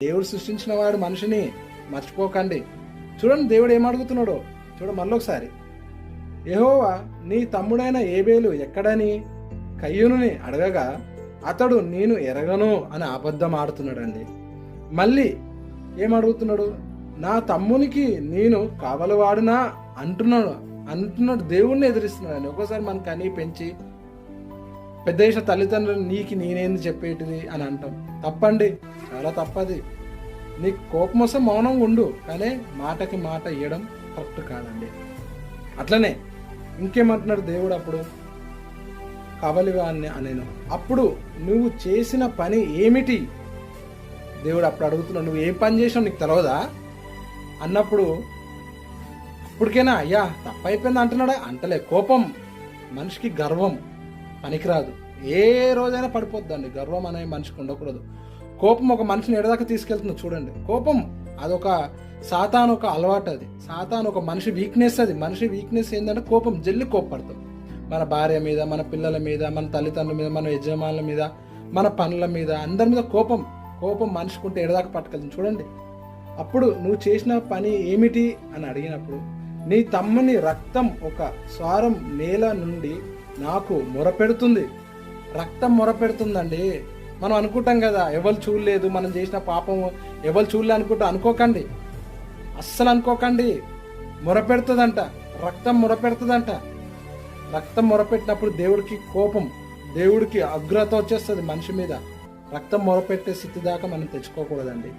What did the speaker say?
దేవుడు సృష్టించిన వాడు మనిషిని మర్చిపోకండి. చూడండి దేవుడు ఏమడుగుతున్నాడో మళ్ళీ ఒకసారి. యెహోవా నీ తమ్ముడైన ఏబేలు ఎక్కడని కయ్యూనుని అడగగా అతడు నేను ఎరగను అని అబద్ధం ఆడుతున్నాడండి. మళ్ళీ ఏమడుగుతున్నాడు? నా తమ్మునికి నేను కావలవాడునా అంటున్నాడు దేవుణ్ణి ఎదిరిస్తున్నాడు. ఒక్కోసారి మన కని పెంచి పెద్ద చేసిన తల్లిదండ్రులు నీకు నేనేంది చెప్పేటిది అని అంటాం. తప్పండి, చాలా తప్పది. నీకు కోపం వస్తే మౌనంగా ఉండు, కానీ మాటకి మాట ఇవ్వడం కరెక్ట్ కాదండి. అట్లనే ఇంకేమంటున్నాడు దేవుడు అప్పుడు? కవలివాన్ని అనేను. అప్పుడు నువ్వు చేసిన పని ఏమిటి? దేవుడు అప్పుడు అడుగుతున్నాడు, నువ్వు ఏం పని చేసావు నీకు తెలియదా అన్నప్పుడు ఇప్పటికైనా అయ్యా తప్పైపోయింది అంటున్నాడా? అంటలే. కోపం మనిషికి గర్వం పనికిరాదు. ఏ రోజైనా పడిపోద్దండి. గర్వం అనే మనిషికి ఉండకూడదు. కోపం ఒక మనిషిని ఎడదాకా తీసుకెళ్తుంది చూడండి. కోపం అదొక సాతాను ఒక అలవాటు. అది సాతాను ఒక మనిషి వీక్నెస్. అది మనిషి వీక్నెస్ ఏంటంటే కోపం. జల్లి కోపడతాం మన భార్య మీద, మన పిల్లల మీద, మన తల్లిదండ్రుల మీద, మన యజమానుల మీద, మన పనుల మీద, అందరి మీద కోపం మనిషికి ఉంటే ఎడదాకా పట్టుకెళ్తుంది చూడండి. అప్పుడు నువ్వు చేసిన పని ఏమిటి అని అడిగినప్పుడు, నీ తమ్ముని రక్తం ఒక స్వారం నేల నుండి నాకు మొరపెడుతుంది. రక్తం మొరపెడుతుందండి. మనం అనుకుంటాం కదా ఎవరు చూడలేదు మనం చేసిన పాపము, ఎవరు చూడలే అనుకోకండి. అస్సలు అనుకోకండి. మొరపెడుతుందంట, రక్తం మొరపెడుతుందంట. రక్తం మొరపెట్టినప్పుడు దేవుడికి కోపం, దేవుడికి అగ్రత వచ్చేస్తుంది మనిషి మీద. రక్తం మొరపెట్టే స్థితి దాకా మనం తెచ్చుకోకూడదండి.